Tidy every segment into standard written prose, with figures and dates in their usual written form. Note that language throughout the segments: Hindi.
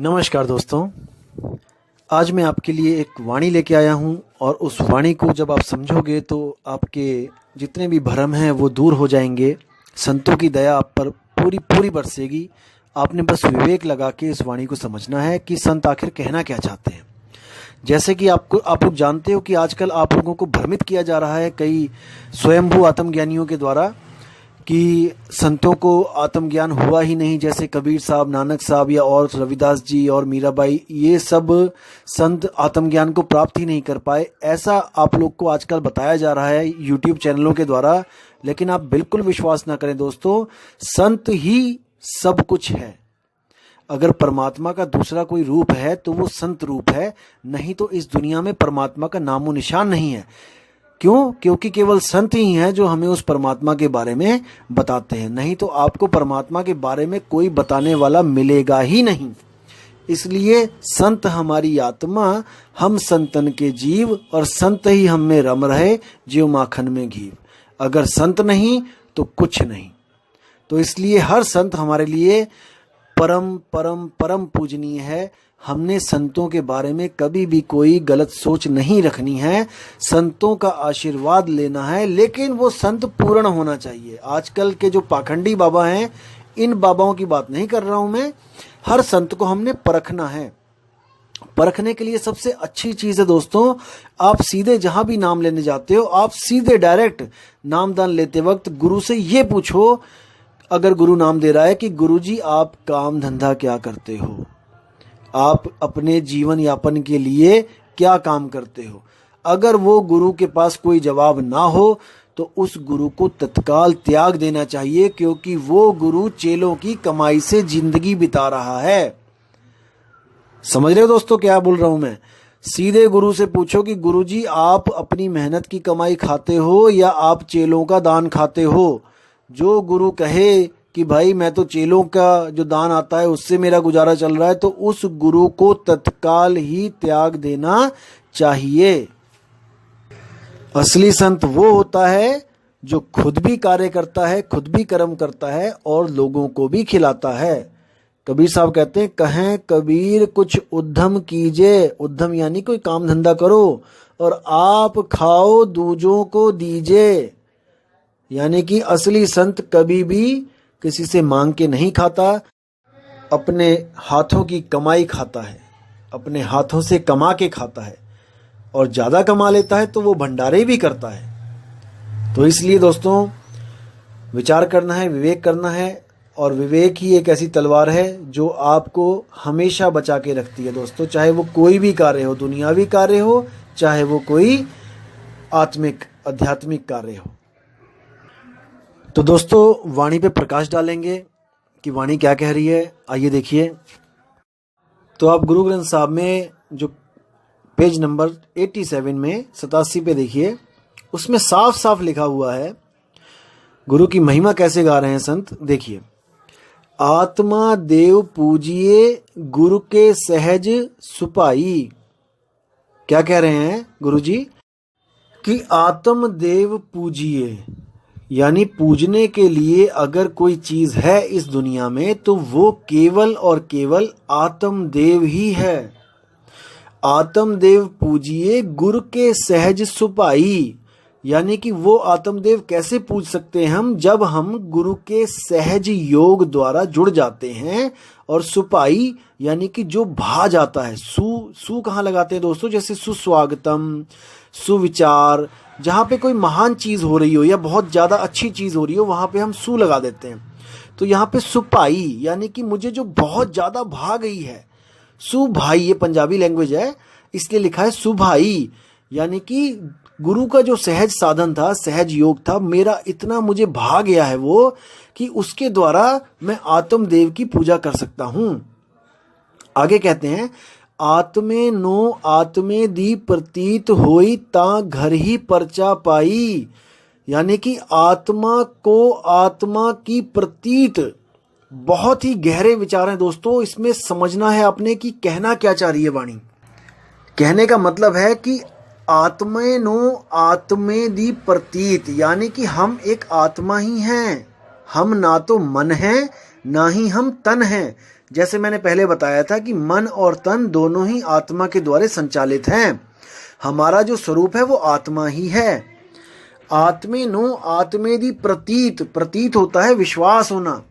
नमस्कार दोस्तों। आज मैं आपके लिए एक वाणी लेके आया हूँ और उस वाणी को जब आप समझोगे तो आपके जितने भी भ्रम हैं वो दूर हो जाएंगे। संतों की दया आप पर पूरी पूरी बरसेगी। आपने बस विवेक लगा के इस वाणी को समझना है कि संत आखिर कहना क्या चाहते हैं। जैसे कि आप लोग जानते हो कि आजकल आप लोगों को भ्रमित किया जा रहा है कई स्वयंभू आत्मज्ञानियों के द्वारा कि संतों को आत्मज्ञान हुआ ही नहीं। जैसे कबीर साहब, नानक साहब या और रविदास जी और मीराबाई, ये सब संत आत्मज्ञान को प्राप्त ही नहीं कर पाए, ऐसा आप लोग को आजकल बताया जा रहा है यूट्यूब चैनलों के द्वारा। लेकिन आप बिल्कुल विश्वास ना करें दोस्तों, संत ही सब कुछ है। अगर परमात्मा का दूसरा कोई रूप है तो वो संत रूप है, नहीं तो इस दुनिया में परमात्मा का नामो निशान नहीं है। क्यों? क्योंकि केवल संत ही हैं जो हमें उस परमात्मा के बारे में बताते हैं, नहीं तो आपको परमात्मा के बारे में कोई बताने वाला मिलेगा ही नहीं। इसलिए संत हमारी आत्मा, हम संतन के जीव, और संत ही हम में रम रहे ज्यों माखन में घी। अगर संत नहीं तो कुछ नहीं। तो इसलिए हर संत हमारे लिए परम परम परम पूजनीय है। हमने संतों के बारे में कभी भी कोई गलत सोच नहीं रखनी है। संतों का आशीर्वाद लेना है, लेकिन वो संत पूर्ण होना चाहिए। आजकल के जो पाखंडी बाबा हैं, इन बाबाओं की बात नहीं कर रहा हूं मैं। हर संत को हमने परखना है। परखने के लिए सबसे अच्छी चीज है दोस्तों, आप सीधे जहां भी नाम लेने जाते हो, आप सीधे डायरेक्ट नामदान लेते वक्त गुरु से ये पूछो, अगर गुरु नाम दे रहा है, कि गुरुजी आप काम धंधा क्या करते हो, आप अपने जीवन यापन के लिए क्या काम करते हो। अगर वो गुरु के पास कोई जवाब ना हो तो उस गुरु को तत्काल त्याग देना चाहिए, क्योंकि वो गुरु चेलों की कमाई से जिंदगी बिता रहा है। समझ रहे हो दोस्तों क्या बोल रहा हूं मैं? सीधे गुरु से पूछो कि गुरुजी आप अपनी मेहनत की कमाई खाते हो या आप चेलों का दान खाते हो। जो गुरु कहे कि भाई मैं तो चेलों का जो दान आता है उससे मेरा गुजारा चल रहा है, तो उस गुरु को तत्काल ही त्याग देना चाहिए। असली संत वो होता है जो खुद भी कार्य करता है, खुद भी कर्म करता है और लोगों को भी खिलाता है। कबीर साहब कहते हैं, कहें कबीर कुछ उद्यम कीजिए। उद्यम यानी कोई काम धंधा करो और आप खाओ दूजों को दीजिए। यानी कि असली संत कभी भी किसी से मांग के नहीं खाता, अपने हाथों की कमाई खाता है, अपने हाथों से कमा के खाता है, और ज्यादा कमा लेता है तो वो भंडारे भी करता है। तो इसलिए दोस्तों विचार करना है, विवेक करना है, और विवेक ही एक ऐसी तलवार है जो आपको हमेशा बचा के रखती है दोस्तों। चाहे वो कोई भी कार्य हो, दुनियावी कार्य हो, चाहे वो कोई आत्मिक आध्यात्मिक कार्य हो। तो दोस्तों वाणी पे प्रकाश डालेंगे कि वाणी क्या कह रही है। आइए देखिए। तो आप गुरु ग्रंथ साहब में जो पेज नंबर 87 में 87 पे देखिए, उसमें साफ साफ लिखा हुआ है गुरु की महिमा कैसे गा रहे हैं संत। देखिए, आत्मा देव पूजिए गुरु के सहज सुपाई। क्या कह रहे हैं गुरु जी? कि आत्म देव पूजिए, यानी पूजने के लिए अगर कोई चीज है इस दुनिया में तो वो केवल और केवल आत्मदेव ही है। आत्मदेव पूजिए गुरु के सहज सुपाई, यानी कि वो आत्मदेव कैसे पूज सकते हैं हम? जब हम गुरु के सहज योग द्वारा जुड़ जाते हैं। और सुपाई यानी कि जो भा जाता है। सु कहाँ लगाते हैं दोस्तों? जैसे सुस्वागतम, सुविचार, जहां पे कोई महान चीज हो रही हो या बहुत ज्यादा अच्छी चीज हो रही हो, वहां पे हम सु लगा देते हैं। तो यहाँ पे सुपाई यानी कि मुझे जो बहुत ज्यादा भा गई है। सुभाई, ये पंजाबी लैंग्वेज है, इसलिए लिखा है सुभाई, यानी कि गुरु का जो सहज साधन था, सहज योग था, मेरा इतना मुझे भा गया है वो, कि उसके द्वारा मैं आत्मदेव की पूजा कर सकता हूं। आगे कहते हैं, आत्मे नो आत्मे दी प्रतीत होई ता घर ही परचा पाई। यानी कि आत्मा को आत्मा की प्रतीत। बहुत ही गहरे विचार हैं दोस्तों, इसमें समझना है आपने कि कहना क्या चाह रही है वाणी। कहने का मतलब है कि आत्मे नो आत्मे दी प्रतीत, यानी कि हम एक आत्मा ही हैं। हम ना तो मन हैं ना ही हम तन हैं। जैसे मैंने पहले बताया था कि मन और तन दोनों ही आत्मा के द्वारा संचालित हैं। हमारा जो स्वरूप है वो आत्मा ही है। आत्मेनो आत्मेदि प्रतीत, प्रतीत होता है विश्वास होना।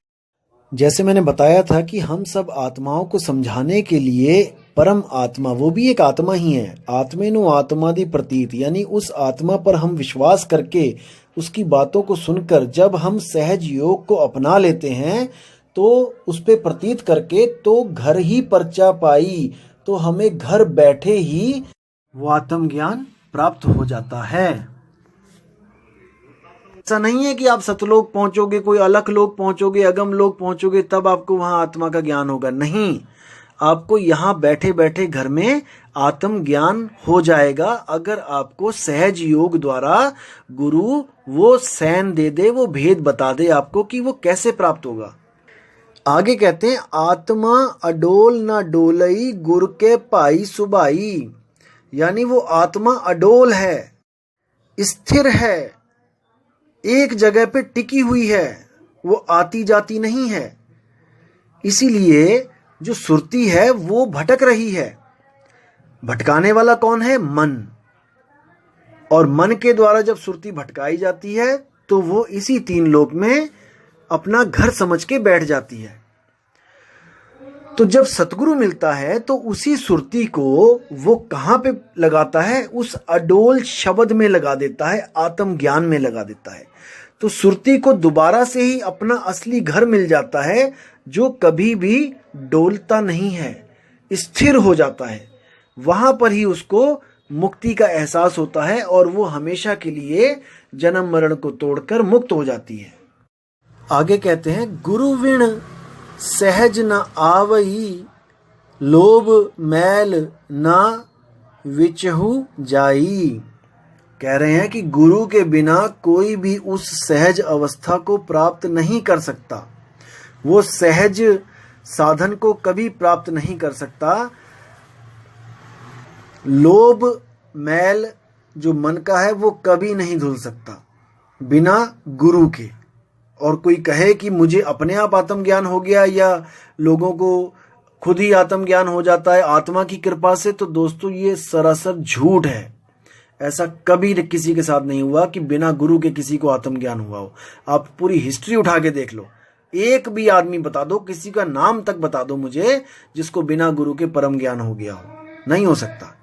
जैसे मैंने बताया था कि हम सब आत्माओं को समझाने के लिए परम आत्मा, वो भी एक आत्मा ही है, आत्मेनु आत्मादि प्रतीत, यानी उस आत्मा पर हम विश्वास करके उसकी बातों को सुनकर जब हम सहज योग को अपना लेते हैं तो उस पे प्रतीत करके तो घर ही परचा पाई, तो हमें घर बैठे ही वो आत्मज्ञान प्राप्त हो जाता है। ऐसा नहीं है कि आप सतलोक पहुंचोगे, कोई अलख लोक पहुंचोगे, अगम लोक पहुंचोगे तब आपको वहां आत्मा का ज्ञान होगा। नहीं, आपको यहाँ बैठे बैठे घर में आत्म ज्ञान हो जाएगा अगर आपको सहज योग द्वारा गुरु वो सैन दे दे, वो भेद बता दे आपको कि वो कैसे प्राप्त होगा। आगे कहते हैं आत्मा अडोल न डोलई गुर के पाई सुबाई, यानी वो आत्मा अडोल है, स्थिर है, एक जगह पे टिकी हुई है, वो आती जाती नहीं है। इसीलिए जो सुरती है वो भटक रही है। भटकाने वाला कौन है? मन। और मन के द्वारा जब सुरती भटकाई जाती है तो वो इसी तीन लोक में अपना घर समझ के बैठ जाती है। तो जब सतगुरु मिलता है तो उसी सुरती को वो कहाँ पे लगाता है? उस अडोल शब्द में लगा देता है, आत्म ज्ञान में लगा देता है। तो सुरती को दोबारा से ही अपना असली घर मिल जाता है जो कभी भी डोलता नहीं है, स्थिर हो जाता है। वहां पर ही उसको मुक्ति का एहसास होता है और वो हमेशा के लिए जन्म मरण को तोड़कर मुक्त हो जाती है। आगे कहते हैं गुरु विण सहज न आवई, लोभ मैल न विचहु जाई। कह रहे हैं कि गुरु के बिना कोई भी उस सहज अवस्था को प्राप्त नहीं कर सकता, वो सहज साधन को कभी प्राप्त नहीं कर सकता। लोभ मैल जो मन का है वो कभी नहीं धुल सकता बिना गुरु के। और कोई कहे कि मुझे अपने आप आत्मज्ञान हो गया या लोगों को खुद ही आत्मज्ञान हो जाता है आत्मा की कृपा से, तो दोस्तों ये सरासर झूठ है। ऐसा कभी किसी के साथ नहीं हुआ कि बिना गुरु के किसी को आत्मज्ञान हुआ हो। आप पूरी हिस्ट्री उठा के देख लो, एक भी आदमी बता दो, किसी का नाम तक बता दो मुझे जिसको बिना गुरु के परम ज्ञान हो गया हो। नहीं हो सकता।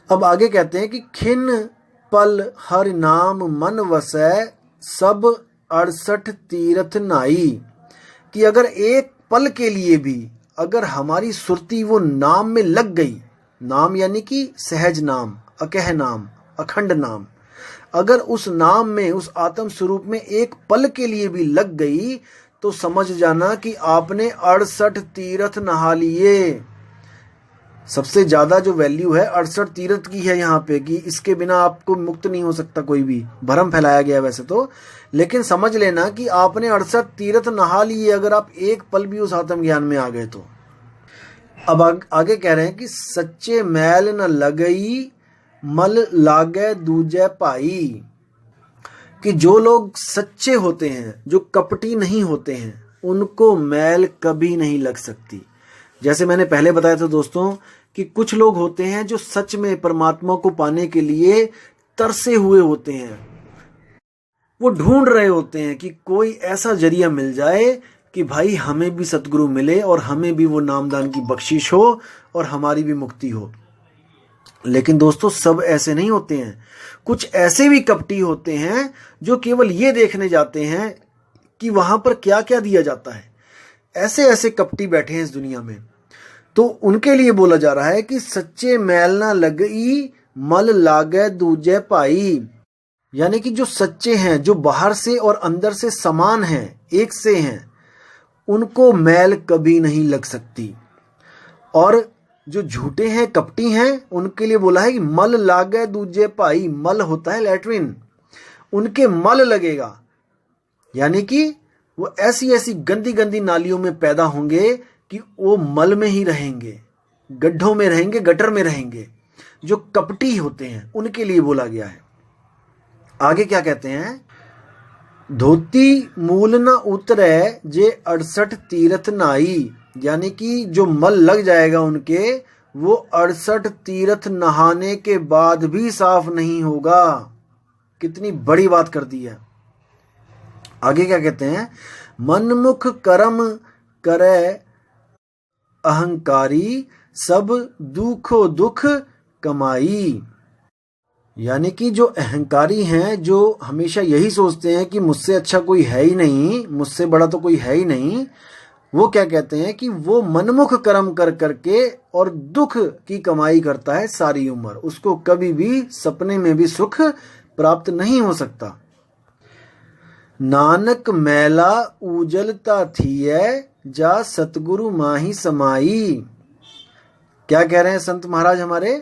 अब आगे कहते हैं कि खिन पल हर नाम मन वसै, सब 68 तीर्थ नाई। कि अगर एक पल के लिए भी अगर हमारी सुरती वो नाम में लग गई, नाम यानी कि सहज नाम, अकह नाम, अखंड नाम, अगर उस नाम में, उस आत्म स्वरूप में एक पल के लिए भी लग गई तो समझ जाना कि आपने 68 तीर्थ नहा लिए। सबसे ज्यादा जो वैल्यू है 68 तीर्थ की है यहाँ पे, कि इसके बिना आपको मुक्त नहीं हो सकता कोई भी। भ्रम फैलाया गया वैसे तो, लेकिन समझ लेना कि आपने 68 तीर्थ नहा लिए अगर आप एक पल भी उस आत्म ज्ञान में आ गए तो। अब आगे कह रहे हैं कि सच्चे मैल न लगई, मल लागे दूजे भाई। कि जो लोग सच्चे होते हैं, जो कपटी नहीं होते हैं, उनको मैल कभी नहीं लग सकती। जैसे मैंने पहले बताया था दोस्तों कि कुछ लोग होते हैं जो सच में परमात्मा को पाने के लिए तरसे हुए होते हैं। वो ढूंढ रहे होते हैं कि कोई ऐसा जरिया मिल जाए कि भाई हमें भी सतगुरु मिले और हमें भी वो नामदान की बख्शिश हो और हमारी भी मुक्ति हो। लेकिन दोस्तों सब ऐसे नहीं होते हैं। कुछ ऐसे भी कपटी होते हैं जो केवल ये देखने जाते हैं कि वहां पर क्या क्या दिया जाता है। ऐसे ऐसे कपटी बैठे हैं इस दुनिया में। तो उनके लिए बोला जा रहा है कि सच्चे मैल ना लगई, मल लागे दूजे भाई। यानी कि जो सच्चे हैं, जो बाहर से और अंदर से समान हैं, एक से हैं, उनको मैल कभी नहीं लग सकती। और जो झूठे हैं, कपटी हैं, उनके लिए बोला है कि मल लागे दूजे भाई। मल होता है लैट्रिन, उनके मल लगेगा। यानी कि वो ऐसी ऐसी गंदी गंदी नालियों में पैदा होंगे कि वो मल में ही रहेंगे, गड्ढों में रहेंगे, गटर में रहेंगे। जो कपटी होते हैं उनके लिए बोला गया है। आगे क्या कहते हैं? धोती मूल न उतरे जे 68 तीर्थ नाई, यानी कि जो मल लग जाएगा उनके, वो 68 तीर्थ नहाने के बाद भी साफ नहीं होगा। कितनी बड़ी बात कर दी है। आगे क्या कहते हैं, मनमुख कर्म करे अहंकारी, सब दुखो दुख कमाई। यानी कि जो अहंकारी हैं, जो हमेशा यही सोचते हैं कि मुझसे अच्छा कोई है ही नहीं, मुझसे बड़ा तो कोई है ही नहीं, वो क्या कहते हैं कि वो मनमुख कर्म कर करके और दुख की कमाई करता है सारी उम्र, उसको कभी भी सपने में भी सुख प्राप्त नहीं हो सकता। नानक मैला उजलता थिए, जा सतगुरु माही समाई। क्या कह रहे हैं संत महाराज हमारे,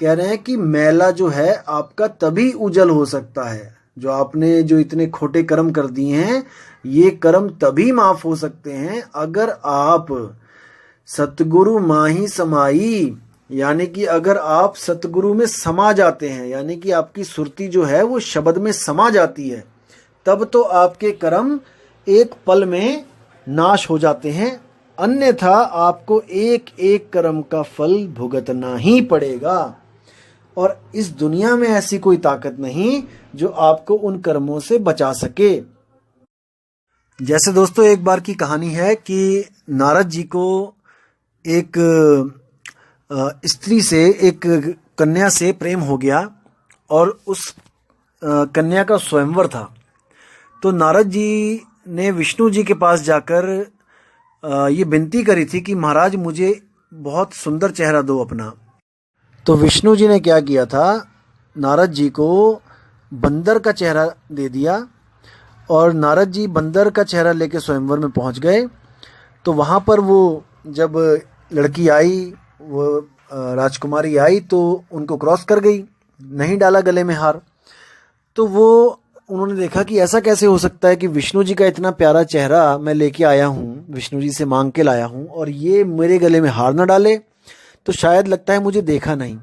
कह रहे हैं कि मैला जो है आपका तभी उजल हो सकता है, जो आपने जो इतने खोटे कर्म कर दिए हैं, ये कर्म तभी माफ हो सकते हैं अगर आप सतगुरु माही समाई, यानी कि अगर आप सतगुरु में समा जाते हैं, यानी कि आपकी सुरती जो है वो शब्द में समा जाती है, तब तो आपके कर्म एक पल में नाश हो जाते हैं, अन्यथा आपको एक एक कर्म का फल भुगतना ही पड़ेगा। और इस दुनिया में ऐसी कोई ताकत नहीं जो आपको उन कर्मों से बचा सके। जैसे दोस्तों एक बार की कहानी है कि नारद जी को एक स्त्री से, एक कन्या से प्रेम हो गया और उस कन्या का स्वयंवर था। तो नारद जी ने विष्णु जी के पास जाकर ये विनती करी थी कि महाराज मुझे बहुत सुंदर चेहरा दो अपना। तो विष्णु जी ने क्या किया था, नारद जी को बंदर का चेहरा दे दिया और नारद जी बंदर का चेहरा लेके स्वयंवर में पहुंच गए। तो वहाँ पर वो जब लड़की आई, वो राजकुमारी आई, तो उनको क्रॉस कर गई, नहीं डाला गले में हार। तो वो उन्होंने देखा कि ऐसा कैसे हो सकता है कि विष्णु जी का इतना प्यारा चेहरा मैं लेके आया हूँ, विष्णु जी से मांग के लाया हूँ, और ये मेरे गले में हार ना डाले, तो शायद लगता है मुझे देखा नहीं।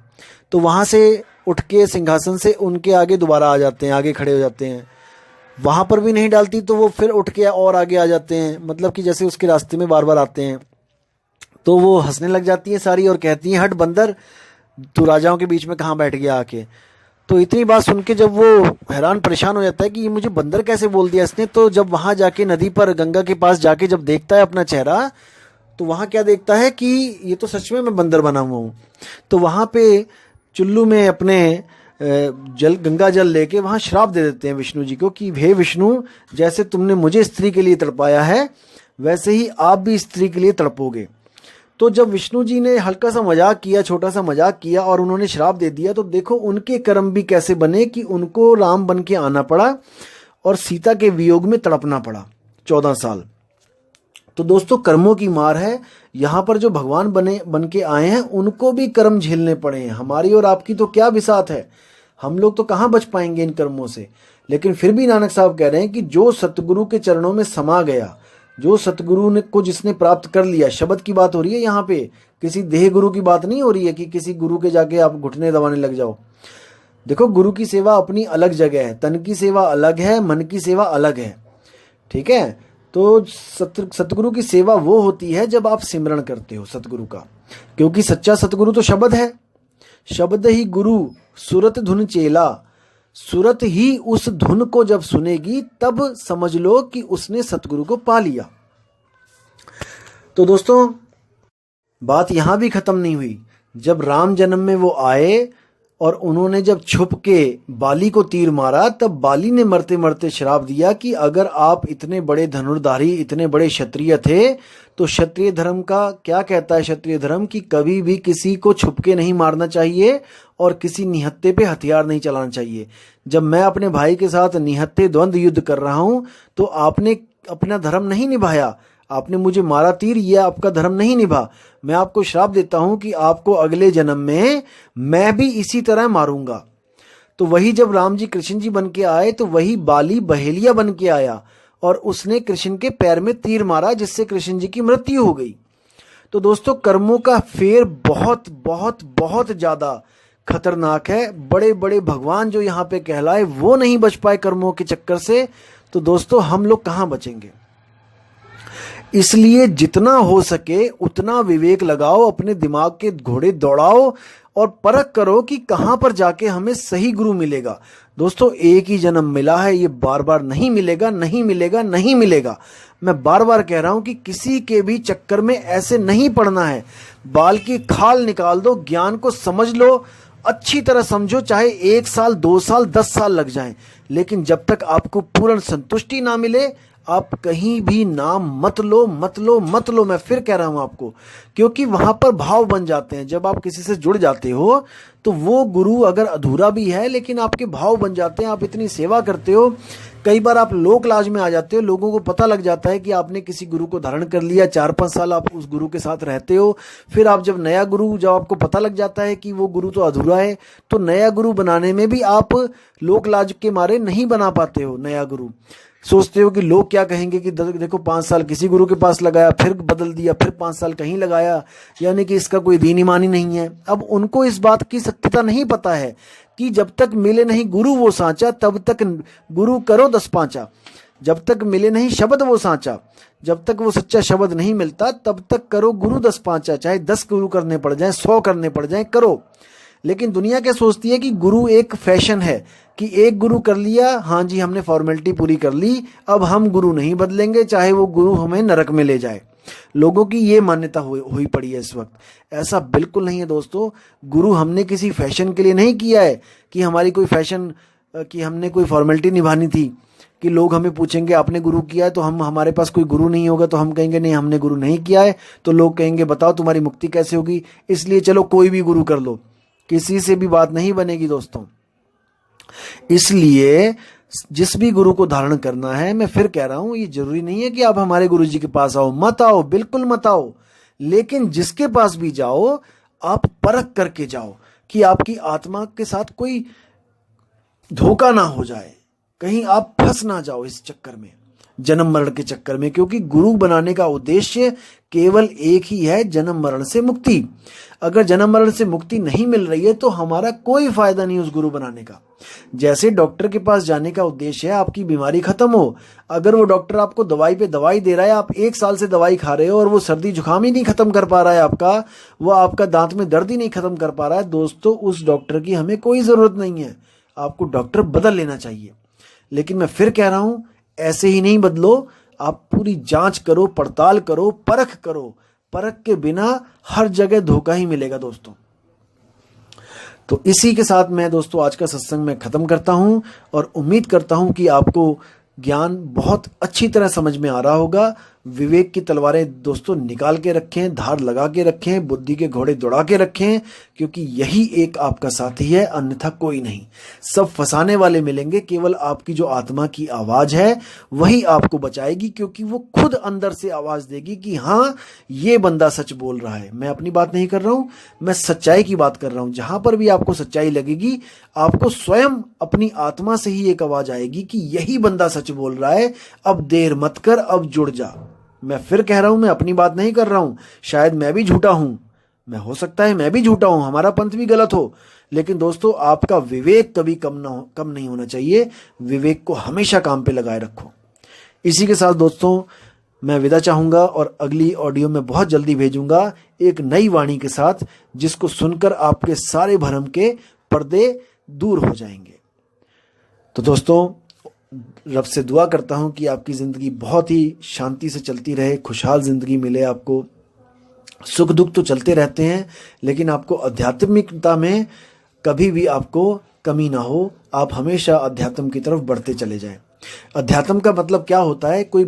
तो वहाँ से उठ के सिंहासन से उनके आगे दोबारा आ जाते हैं, आगे खड़े हो जाते हैं। वहाँ पर भी नहीं डालती तो वो फिर उठ के और आगे आ जाते हैं, मतलब कि जैसे उसके रास्ते में बार बार आते हैं। तो वो हंसने लग जाती है सारी और कहती हैं, हट बंदर, तू राजाओं के बीच में कहाँ बैठ गया आके। तो इतनी बात सुन के जब वो हैरान परेशान हो जाता है कि ये मुझे बंदर कैसे बोल दिया इसने, तो जब वहाँ जाके नदी पर गंगा के पास जाके जब देखता है अपना चेहरा, तो वहाँ क्या देखता है कि ये तो सच में मैं बंदर बना हुआ हूँ। तो वहाँ पे चुल्लू में अपने गंगा जल लेके वहाँ श्राप दे देते हैं विष्णु जी को कि हे विष्णु, जैसे तुमने मुझे स्त्री के लिए तड़पाया है, वैसे ही आप भी स्त्री के लिए तड़पोगे। तो जब विष्णु जी ने हल्का सा मजाक किया, छोटा सा मजाक किया और उन्होंने श्राप दे दिया, तो देखो उनके कर्म भी कैसे बने कि उनको राम बन के आना पड़ा और सीता के वियोग में तड़पना पड़ा 14 साल। तो दोस्तों कर्मों की मार है। यहाँ पर जो भगवान बन के आए हैं उनको भी कर्म झेलने पड़े हैं। हमारी और आपकी तो क्या बिसात है, हम लोग तो कहाँ बच पाएंगे इन कर्मों से। लेकिन फिर भी नानक साहब कह रहे हैं कि जो सतगुरु के चरणों में समा गया, जो सतगुरु ने को जिसने प्राप्त कर लिया, शब्द की बात हो रही है यहाँ पे, किसी देह गुरु की बात नहीं हो रही है कि किसी गुरु के जाके आप घुटने दबाने लग जाओ। देखो गुरु की सेवा अपनी अलग जगह है, तन की सेवा अलग है, मन की सेवा अलग है, ठीक है। तो सतगुरु की सेवा वो होती है जब आप सिमरण करते हो सतगुरु का, क्योंकि सच्चा सतगुरु तो शब्द है। शब्द ही गुरु सुरत धुन चेला, सुरत ही उस धुन को जब सुनेगी तब समझ लो कि उसने सतगुरु को पा लिया। तो दोस्तों बात यहां भी खत्म नहीं हुई। जब राम जन्म में वो आए और उन्होंने जब छुप के बाली को तीर मारा, तब बाली ने मरते मरते श्राप दिया कि अगर आप इतने बड़े धनुर्धारी, इतने बड़े क्षत्रिय थे, तो क्षत्रिय धर्म का क्या कहता है, क्षत्रिय धर्म की कभी भी किसी को छुप के नहीं मारना चाहिए और किसी निहत्थे पे हथियार नहीं चलाना चाहिए। जब मैं अपने भाई के साथ निहत्थे द्वंद्व युद्ध कर रहा हूं तो आपने अपना धर्म नहीं निभाया, आपने मुझे मारा तीर, ये आपका धर्म नहीं निभा। मैं आपको श्राप देता हूं कि आपको अगले जन्म में मैं भी इसी तरह मारूंगा। तो वही जब राम जी कृष्ण जी बन के आए तो वही बाली बहेलिया बन के आया और उसने कृष्ण के पैर में तीर मारा, जिससे कृष्ण जी की मृत्यु हो गई। तो दोस्तों कर्मों का फेर बहुत बहुत बहुत ज्यादा खतरनाक है। बड़े बड़े भगवान जो यहाँ पे कहलाए वो नहीं बच पाए कर्मों के चक्कर से, तो दोस्तों हम लोग कहाँ बचेंगे। इसलिए जितना हो सके उतना विवेक लगाओ, अपने दिमाग के घोड़े दौड़ाओ और परख करो कि कहां पर जाके हमें सही गुरु मिलेगा। दोस्तों एक ही जन्म मिला है, ये बार बार नहीं मिलेगा, नहीं मिलेगा, नहीं मिलेगा। मैं बार बार कह रहा हूं कि किसी के भी चक्कर में ऐसे नहीं पड़ना है। बाल की खाल निकाल दो, ज्ञान को समझ लो, अच्छी तरह समझो, चाहे 1 साल 2 साल 10 साल लग जाएं, लेकिन जब तक आपको पूर्ण संतुष्टि ना मिले आप कहीं भी नाम मत लो, मत लो, मत लो। मैं फिर कह रहा हूं आपको, क्योंकि वहां पर भाव बन जाते हैं। जब आप किसी से जुड़ जाते हो तो वो गुरु अगर अधूरा भी है लेकिन आपके भाव बन जाते हैं। आप इतनी सेवा करते हो, कई बार आप लोक लाज में आ जाते हो, लोगों को पता लग जाता है कि आपने किसी गुरु को धारण कर लिया, 4-5 साल आप उस गुरु के साथ रहते हो। फिर आप जब नया गुरु, जब आपको पता लग जाता है कि वो गुरु तो अधूरा है, तो नया गुरु बनाने में भी आप लोक लाज के मारे नहीं बना पाते हो। नया गुरु सोचते हो कि लोग क्या कहेंगे, कि देखो 5 साल किसी गुरु के पास लगाया, फिर बदल दिया, फिर 5 साल कहीं लगाया, यानी कि इसका कोई दीन ईमान ही नहीं है। अब उनको इस बात की सत्यता नहीं पता है कि जब तक मिले नहीं गुरु वो सांचा, तब तक गुरु करो 10 पांचा। जब तक मिले नहीं शब्द वो सांचा, जब तक वो सच्चा शब्द नहीं मिलता तब तक करो गुरु 10 पांचा। चाहे 10 गुरु करने पड़ जाए, 100 करने पड़ जाए, करो। लेकिन दुनिया क्या सोचती है कि गुरु एक फैशन है, कि एक गुरु कर लिया, हाँ जी हमने फॉर्मेलिटी पूरी कर ली, अब हम गुरु नहीं बदलेंगे, चाहे वो गुरु हमें नरक में ले जाए। लोगों की ये मान्यता हुई पड़ी है इस वक्त। ऐसा बिल्कुल नहीं है दोस्तों। गुरु हमने किसी फैशन के लिए नहीं किया है, कि हमारी कोई फैशन, कि हमने कोई फॉर्मेलिटी निभानी थी, कि लोग हमें पूछेंगे आपने गुरु किया है, तो हम, हमारे पास कोई गुरु नहीं होगा तो हम कहेंगे नहीं हमने गुरु नहीं किया है, तो लोग कहेंगे बताओ तुम्हारी मुक्ति कैसे होगी, इसलिए चलो कोई भी गुरु कर लो। किसी से भी बात नहीं बनेगी दोस्तों। इसलिए जिस भी गुरु को धारण करना है, मैं फिर कह रहा हूं, ये जरूरी नहीं है कि आप हमारे गुरु जी के पास आओ, मत आओ, बिल्कुल मत आओ। लेकिन जिसके पास भी जाओ आप परख करके जाओ कि आपकी आत्मा के साथ कोई धोखा ना हो जाए, कहीं आप फंस ना जाओ इस चक्कर में, जन्म मरण के चक्कर में। क्योंकि गुरु बनाने का उद्देश्य केवल एक ही है, जन्म मरण से मुक्ति। अगर जन्म मरण से मुक्ति नहीं मिल रही है तो हमारा कोई फायदा नहीं उस गुरु बनाने का। जैसे डॉक्टर के पास जाने का उद्देश्य है आपकी बीमारी खत्म हो, अगर वो डॉक्टर आपको दवाई पे दवाई दे रहा है, आप 1 साल से दवाई खा रहे हो और वो सर्दी जुकाम ही नहीं खत्म कर पा रहा है आपका, वो आपका दांत में दर्द ही नहीं खत्म कर पा रहा है, दोस्तों उस डॉक्टर की हमें कोई जरूरत नहीं है। आपको डॉक्टर बदल लेना चाहिए। लेकिन मैं फिर कह रहा हूं, ऐसे ही नहीं बदलो, आप पूरी जांच करो, पड़ताल करो, परख करो। परख के बिना हर जगह धोखा ही मिलेगा दोस्तों। तो इसी के साथ मैं दोस्तों आज का सत्संग मैं खत्म करता हूं और उम्मीद करता हूं कि आपको ज्ञान बहुत अच्छी तरह समझ में आ रहा होगा। विवेक की तलवारें दोस्तों निकाल के रखें, धार लगा के रखें, बुद्धि के घोड़े दौड़ा के रखें, क्योंकि यही एक आपका साथी है, अन्यथा कोई नहीं। सब फंसाने वाले मिलेंगे, केवल आपकी जो आत्मा की आवाज है वही आपको बचाएगी, क्योंकि वो खुद अंदर से आवाज देगी कि हाँ ये बंदा सच बोल रहा है। मैं अपनी बात नहीं कर रहा हूं, मैं सच्चाई की बात कर रहा हूं। जहां पर भी आपको सच्चाई लगेगी, आपको स्वयं अपनी आत्मा से ही एक आवाज आएगी कि यही बंदा सच बोल रहा है, अब देर मत कर, अब जुड़ जा। मैं फिर कह रहा हूं, मैं अपनी बात नहीं कर रहा हूं। शायद मैं भी झूठा हूं, मैं, हो सकता है मैं भी झूठा हूं, हमारा पंथ भी गलत हो, लेकिन दोस्तों आपका विवेक कभी कम नहीं होना चाहिए। विवेक को हमेशा काम पे लगाए रखो। इसी के साथ दोस्तों मैं विदा चाहूंगा और अगली ऑडियो में बहुत जल्दी भेजूंगा एक नई वाणी के साथ, जिसको सुनकर आपके सारे भ्रम के पर्दे दूर हो जाएंगे। तो दोस्तों रब से दुआ करता हूं कि आपकी जिंदगी बहुत ही शांति से चलती रहे, खुशहाल जिंदगी मिले आपको। सुख दुख तो चलते रहते हैं, लेकिन आपको आध्यात्मिकता में कभी भी आपको कमी ना हो। आप हमेशा अध्यात्म की तरफ बढ़ते चले जाएं। अध्यात्म का मतलब क्या होता है? कोई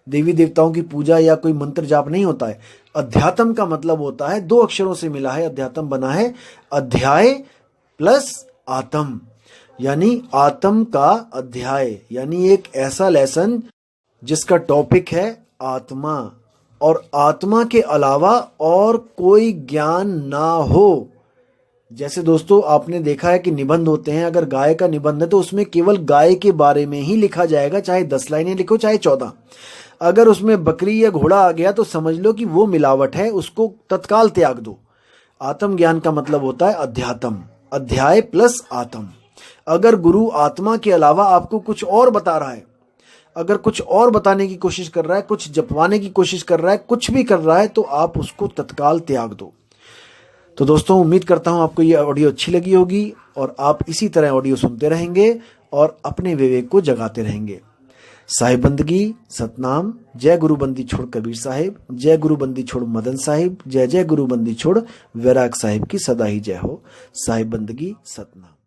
देवी देवताओं की पूजा या कोई मंत्र जाप नहीं होता है। अध्यात्म का मतलब होता है, 2 अक्षरों से मिला है अध्यात्म बना है, अध्याय प्लस आत्म, यानी आत्म का अध्याय, यानी एक ऐसा लेसन जिसका टॉपिक है आत्मा, और आत्मा के अलावा और कोई ज्ञान ना हो। जैसे दोस्तों आपने देखा है कि निबंध होते हैं, अगर गाय का निबंध है तो उसमें केवल गाय के बारे में ही लिखा जाएगा, चाहे 10 लाइनें लिखो चाहे 14। अगर उसमें बकरी या घोड़ा आ गया तो समझ लो कि वो मिलावट है, उसको तत्काल त्याग दो। आत्मज्ञान का मतलब होता है अध्यात्म, अध्याय प्लस आत्म। अगर गुरु आत्मा के अलावा आपको कुछ और बता रहा है, अगर कुछ और बताने की कोशिश कर रहा है, कुछ जपवाने की कोशिश कर रहा है, कुछ भी कर रहा है, तो आप उसको तत्काल त्याग दो। तो दोस्तों, उम्मीद करता हूं आपको ये ऑडियो अच्छी लगी होगी और आप इसी तरह ऑडियो सुनते रहेंगे और अपने विवेक को जगाते रहेंगे। साहिब बंदगी, सतनाम। जय गुरु बंदी छोड़ कबीर साहिब, जय गुरु बंदी छोड़ मदन साहिब, जय जय गुरु बंदी छोड़ वैराग साहिब की सदा ही जय हो। साहिब बंदगी, सतनाम।